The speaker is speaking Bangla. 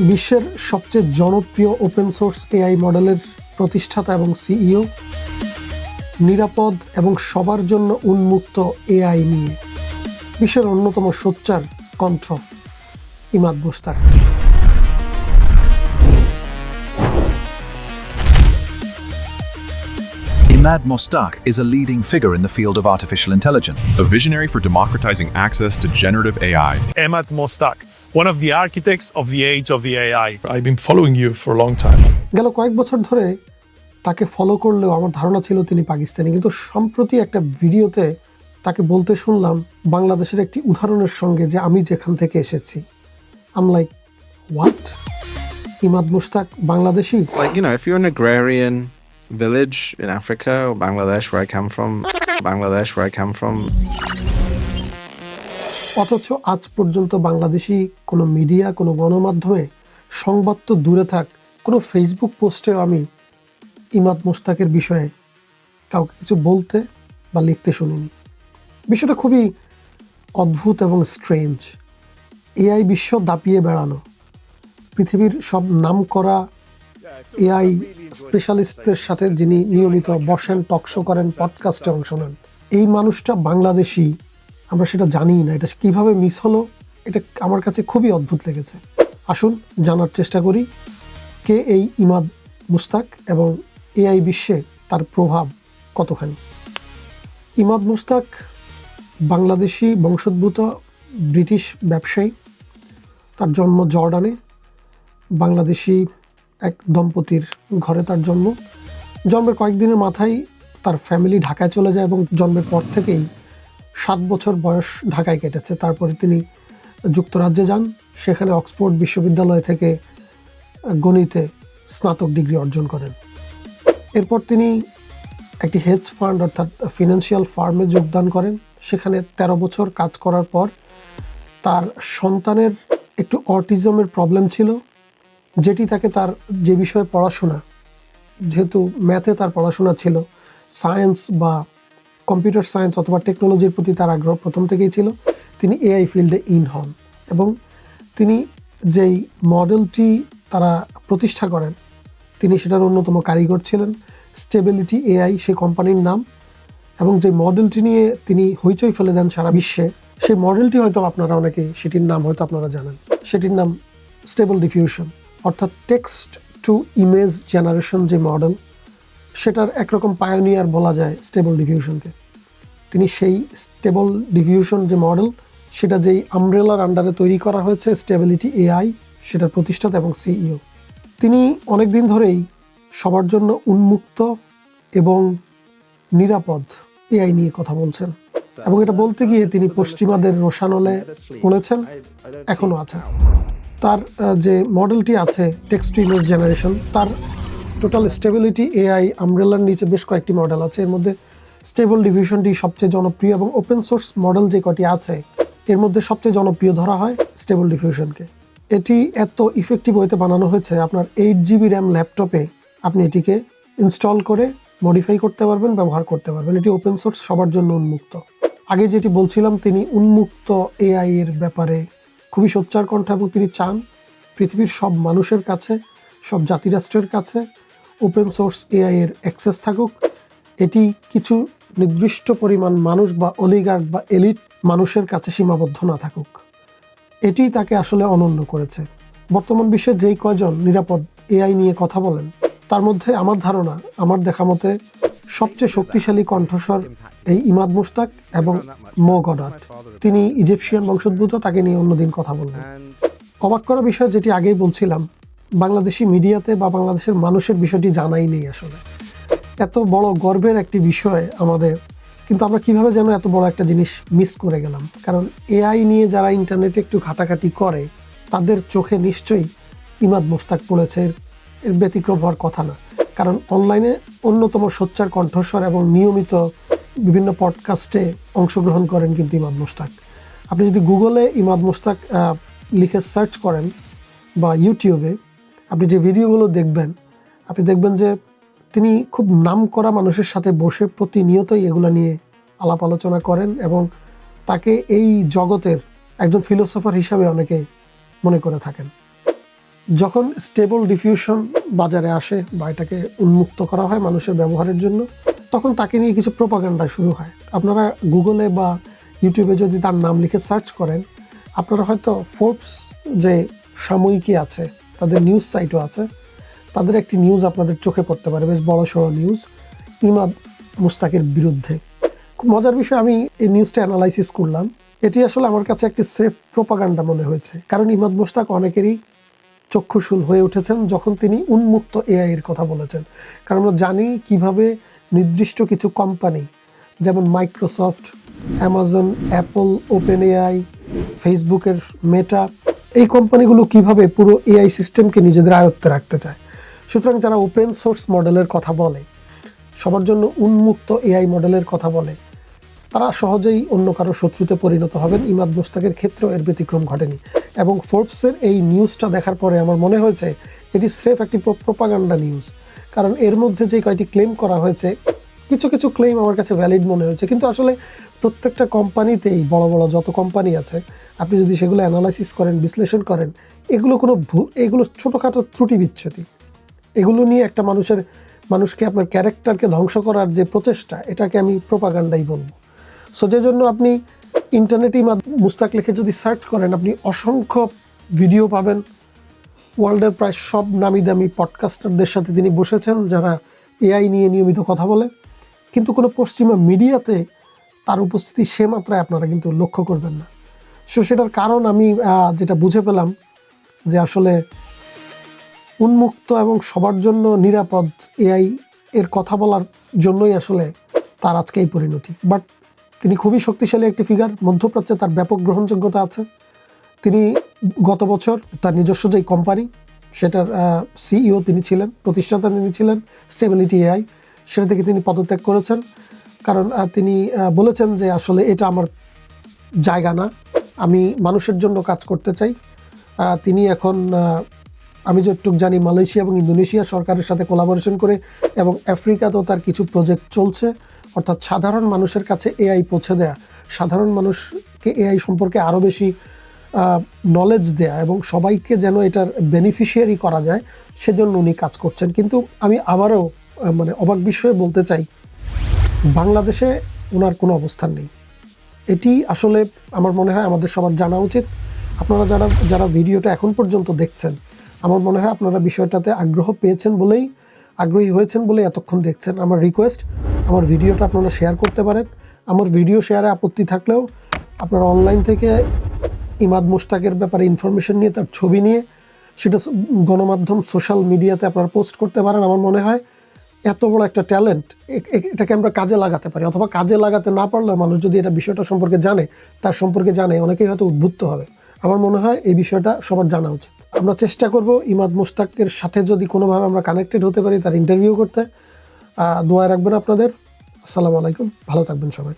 বিশ্বের সবচেয়ে জনপ্রিয় ওপেন সোর্স এআই মডেলের প্রতিষ্ঠাতা এবং সিইও, নিরাপদ এবং সবার জন্য উন্মুক্ত এআই নিয়ে বিশ্বের অন্যতম সোচ্চার কণ্ঠ Imad Mushtaq. Imad Mostak is a leading figure in the field of artificial intelligence. A visionary for democratizing access to generative AI. Imad Mostak, one of the architects of the age of the AI. I've been following you for a long time. গেল কয়েক বছর ধরে তাকে ফলো করলেও আমার ধারণা ছিল তিনি পাকিস্তানি, কিন্তু সম্প্রতি একটা ভিডিওতে তাকে বলতে শুনলাম বাংলাদেশের একটি উদাহরণের সঙ্গে যে আমি যেখান থেকে এসেছি। I'm like, what? Imad Mushtaq Bangladeshi? Like, if you're an agrarian village in Africa, or Bangladesh, where I come from. অথচ আজ পর্যন্ত বাংলাদেশি কোনো মিডিয়া, কোনো গণমাধ্যমে, সংবাদ তো দূরে থাক, কোনো ফেসবুক পোস্টেও আমি ইমাদ মুশতাকের বিষয়ে কাউকে কিছু বলতে বা লিখতে শুনিনি। বিষয়টা খুবই অদ্ভুত এবং স্ট্রেঞ্জ। এআই বিশ্ব দাপিয়ে বেড়ানো, পৃথিবীর সব নামকরা এআই স্পেশালিস্টদের সাথে যিনি নিয়মিত বসেন, টকশো করেন, পডকাস্টে অংশ নেন, এই মানুষটা বাংলাদেশি, আমরা সেটা জানিই না। এটা কিভাবে মিস হলো, এটা আমার কাছে খুবই অদ্ভুত লেগেছে। আসুন জানার চেষ্টা করি কে এই ইমাদ মুশতাক এবং এআই বিশ্বে তার প্রভাব কতখানি। ইমাদ মুশতাক বাংলাদেশি বংশোদ্ভূত ব্রিটিশ ব্যবসায়ী। তার জন্ম জর্ডানে। বাংলাদেশি এক দম্পতির ঘরে তার জন্ম। জন্মের কয়েকদিনের মাথায় তার ফ্যামিলি ঢাকায় চলে যায় এবং জন্মের পর থেকেই 7 বছর বয়স ঢাকায় কেটেছে। তারপরে তিনি যুক্তরাজ্যে যান, সেখানে অক্সফোর্ড বিশ্ববিদ্যালয় থেকে গণিতে স্নাতক ডিগ্রি অর্জন করেন। এরপর তিনি একটি হেজ ফান্ড অর্থাৎ ফিনান্সিয়াল ফার্মে যোগদান করেন। সেখানে 13 বছর কাজ করার পর তার সন্তানের একটু অটিজমের প্রবলেম ছিল, যেটি তাকে তার যে বিষয়ে পড়াশোনা, যেহেতু ম্যাথে তার পড়াশোনা ছিল, সায়েন্স বা কম্পিউটার সায়েন্স অথবা টেকনোলজির প্রতি তার আগ্রহ প্রথম থেকেই ছিল, তিনি এআই ফিল্ডে ইন হন এবং তিনি যেই মডেলটি তারা প্রতিষ্ঠা করেন তিনি সেটার অন্যতম কারিগর ছিলেন। স্টেবিলিটি এআই সে কোম্পানির নাম, এবং যে মডেলটি নিয়ে তিনি হইচই ফেলে দেন সারা বিশ্বে, সেই মডেলটি হয়তো আপনারা অনেকেই, সেটির নাম হয়তো আপনারা জানেন, সেটির নাম স্টেবল ডিফিউশন, অর্থাৎ টেক্সট টু ইমেজ জেনারেশন যে মডেল, সেটার একরকম পায়োনিয়ার বলা যায় স্টেবল ডিফিউশনকে। তিনি সেই স্টেবল ডিফিউশন যে মডেল, সেটা যেই আমব্রেলার আন্ডারে তৈরি করা হয়েছে স্টেবিলিটি এআই, সেটার প্রতিষ্ঠাতা এবং সিইও। তিনি অনেক দিন ধরেই সবার জন্য উন্মুক্ত এবং নিরাপদ এআই নিয়ে কথা বলছেন, এবং এটা বলতে গিয়ে তিনি পশ্চিমাদের রোশানলে পড়েছেন, এখনও আছে। তার যে মডেলটি আছে টেক্সট টু ইমেজ জেনারেশন, তার টোটাল স্টেবিলিটি এআই আমব্রেলার নিচে বেশ কয়েকটি মডেল আছে। এর মধ্যে স্টেবল ডিফিউশনটি সবচেয়ে জনপ্রিয়, এবং ওপেন সোর্স মডেল যে কটি আছে এর মধ্যে সবচেয়ে জনপ্রিয় ধরা হয় স্টেবল ডিফিউশনকে। এটি এত ইফেক্টিভ হতে বানানো হয়েছে, আপনার 8 GB র্যাম ল্যাপটপে আপনি এটিকে ইনস্টল করে মডিফাই করতে পারবেন, ব্যবহার করতে পারবেন। এটি ওপেন সোর্স, সবার জন্য উন্মুক্ত। আগে যেটি বলছিলাম, তিনি উন্মুক্ত এআই এর ব্যাপারে খুবই সোচ্চার কণ্ঠ, এবং তিনি চান পৃথিবীর সব মানুষের কাছে, সব জাতিরাষ্ট্রের কাছে ওপেন সোর্স এআই এর অ্যাক্সেস থাকুক। এটি কিছু নির্দিষ্ট পরিমাণ মানুষ বা অলিগার্ড বা এলিট মানুষের কাছে সীমাবদ্ধ না থাকুক। এটি তাকে আসলে অনন্য করেছে। বর্তমান বিশ্বে যেই কয়জন নিরাপদ এআই নিয়ে কথা বলেন, তার মধ্যে আমার ধারণা, আমার দেখা মতে সবচেয়ে শক্তিশালী কণ্ঠস্বর এই ইমাদ মুশতাক এবং মো গডার্ড। তিনি ইজিপশিয়ান বংশোদ্ভূত, তাকে নিয়ে অন্যদিন কথা বলবেন। অবাক করা বিষয়, যেটি আগেই বলছিলাম, বাংলাদেশি মিডিয়াতে বা বাংলাদেশের মানুষের বিষয়টি জানাই নেই আসলে। এত বড় গর্বের একটি বিষয় আমাদের, কিন্তু আমরা কিভাবে যেন এত বড় একটা জিনিস মিস করে গেলাম। কারণ এআই নিয়ে যারা ইন্টারনেটে একটু ঘাটাঘাটি করে, তাদের চোখে নিশ্চয়ই ইমাদ মুশতাক পড়েছে, এর ব্যতিক্রম হওয়ার কথা না। কারণ অনলাইনে অন্যতম সোচ্চার কণ্ঠস্বর এবং নিয়মিত বিভিন্ন পডকাস্টে অংশগ্রহণ করেন কিন্তু ইমাদ মুশতাক। আপনি যদি গুগলে ইমাদ মুশতাক লিখে সার্চ করেন বা ইউটিউবে, আপনি যে ভিডিওগুলো দেখবেন, আপনি দেখবেন যে তিনি খুব নামকরা মানুষের সাথে বসে প্রতিনিয়তই এগুলো নিয়ে আলাপ আলোচনা করেন, এবং তাকে এই জগতের একজন ফিলোসফার হিসাবে অনেকে মনে করে থাকেন। যখন স্টেবল ডিফিউশন বাজারে আসে বা এটাকে উন্মুক্ত করা হয় মানুষের ব্যবহারের জন্য, তখন তাকে নিয়ে কিছু প্রোপাগান্ডা শুরু হয়। আপনারা গুগলে বা ইউটিউবে যদি তার নাম লিখে সার্চ করেন, আপনারা হয়তো ফোর্বস যে সাময়িকী আছে, তাদের নিউজ সাইটও আছে, তাদের একটি নিউজ আপনাদের চোখে পড়তে পারে, বেশ বড় সড়ো নিউজ, ইমাদ মুস্তাকের বিরুদ্ধে। খুব মজার বিষয়, আমি এই নিউজটা অ্যানালাইসিস করলাম। এটি আসলে আমার কাছে একটি সেফ প্রোপাগান্ডা মনে হয়েছে, কারণ ইমাদ মুস্তাক অনেকেরই চক্ষুশূল হয়ে উঠেছেন যখন তিনি উন্মুক্ত এআই এর কথা বলেছেন। কারণ আমরা জানি কিভাবে নির্দিষ্ট কিছু কোম্পানি যেমন Microsoft, Amazon, Apple, open AI, ফেসবুকের মেটা, এই কোম্পানিগুলো কিভাবে পুরো এআই সিস্টেমকে নিজেদের আয়ত্তে রাখতে চায়। সুতরাং যারা ওপেন সোর্স মডেলের কথা বলে, সবার জন্য উন্মুক্ত এআই মডেলের কথা বলে, তারা সহজেই অন্য কারো শত্রুতে পরিণত হবেন। ইমাদ মুস্তাকের ক্ষেত্রেও এর ব্যতিক্রম ঘটেনি। এবং ফোর্বসের এই নিউজটা দেখার পরে আমার মনে হয়েছে এটি স্রেফ একটি প্রোপাগান্ডা নিউজ। কারণ এর মধ্যে যে কয়টি ক্লেম করা হয়েছে, কিছু কিছু ক্লেম আমার কাছে ভ্যালিড মনে হয়েছে, কিন্তু আসলে প্রত্যেকটা কোম্পানিতেই বড় বড় যত কোম্পানি আছে, আপনি যদি সেগুলো অ্যানালাইসিস করেন, বিশ্লেষণ করেন, এগুলো কোনো ভুল, এগুলো ছোটোখাটো ত্রুটি বিচ্ছুতি। এগুলো নিয়ে একটা মানুষকে আপনার ক্যারেক্টারকে ধ্বংস করার যে প্রচেষ্টা, এটাকে আমি প্রোপাগান্ডাই বলবো। সো যে জন্য আপনি ইন্টারনেটে ইমাদ মুস্তাক লিখে যদি সার্চ করেন, আপনি অসংখ্য ভিডিও পাবেন। ওয়ার্ল্ডের প্রায় সব নামি দামি পডকাস্টারদের সাথে তিনি বসেছেন যারা এআই নিয়ে নিয়মিত কথা বলে, কিন্তু কোনো পশ্চিমা মিডিয়াতে তার উপস্থিতি সে মাত্রায় আপনারা কিন্তু লক্ষ্য করবেন না। সো সেটার কারণ আমি যেটা বুঝে পেলাম যে আসলে উন্মুক্ত এবং সবার জন্য নিরাপদ এআই এর কথা বলার জন্যই আসলে তার আজকে এই পরিণতি। বাট তিনি খুবই শক্তিশালী একটি ফিগার, মধ্যপ্রাচ্যে তার ব্যাপক গ্রহণযোগ্যতা আছে। তিনি গত বছর তার নিজস্ব যেই কোম্পানি, সেটার সিইও তিনি ছিলেন, প্রতিষ্ঠাতা তিনি ছিলেন, স্টেবিলিটি এআই, সেটা থেকে তিনি পদত্যাগ করেছেন। কারণ তিনি বলেছেন যে আসলে এটা আমার জায়গা না, আমি মানুষের জন্য কাজ করতে চাই। তিনি এখন আমি যতটুকু জানি মালয়েশিয়া এবং ইন্দোনেশিয়া সরকারের সাথে কোলাবোরেশন করে এবং আফ্রিকাতেও তার কিছু প্রজেক্ট চলছে, অর্থাৎ সাধারণ মানুষের কাছে এআই পৌঁছে দেয়া, সাধারণ মানুষকে এআই সম্পর্কে আরও বেশি নলেজ দেয়া এবং সবাইকে যেন এটার বেনিফিশিয়ারি করা যায়, সেজন্য উনি কাজ করছেন। কিন্তু আমি আবারও অবাক বিষয়ে বলতে চাই, বাংলাদেশে ওনার কোনো অবস্থান নেই। এটি আসলে আমার মনে হয় আমাদের সবার জানা উচিত। আপনারা যারা ভিডিওটা এখন পর্যন্ত দেখছেন, আমার মনে হয় আপনারা বিষয়টাতে আগ্রহী হয়েছেন বলে এতক্ষণ দেখছেন। আমার রিকোয়েস্ট, আমার ভিডিওটা আপনারা শেয়ার করতে পারেন। আমার ভিডিও শেয়ারে আপত্তি থাকলেও আপনারা অনলাইন থেকে ইমাদ মুস্তাকের ব্যাপারে ইনফরমেশন নিয়ে, তার ছবি নিয়ে সেটা গণমাধ্যম, সোশ্যাল মিডিয়াতে আপনারা পোস্ট করতে পারেন। আমার মনে হয় এত বড় একটা ট্যালেন্ট, এটাকে আমরা কাজে লাগাতে পারি, অথবা কাজে লাগাতে না পারলেও মানুষ যদি এটা বিষয়টা সম্পর্কে জানে, তার সম্পর্কে জানে, অনেকেই হয়তো উদ্বুদ্ধ হবে। আমার মনে হয় এই বিষয়টা সবার জানা উচিত। আমরা চেষ্টা করব ইমাদ মুস্তাকের সাথে যদি কোনোভাবে আমরা কানেক্টেড হতে পারি, তার ইন্টারভিউ করতে। দোয়া রাখবেন আপনাদের। আসসালামু আলাইকুম, ভালো থাকবেন সবাই।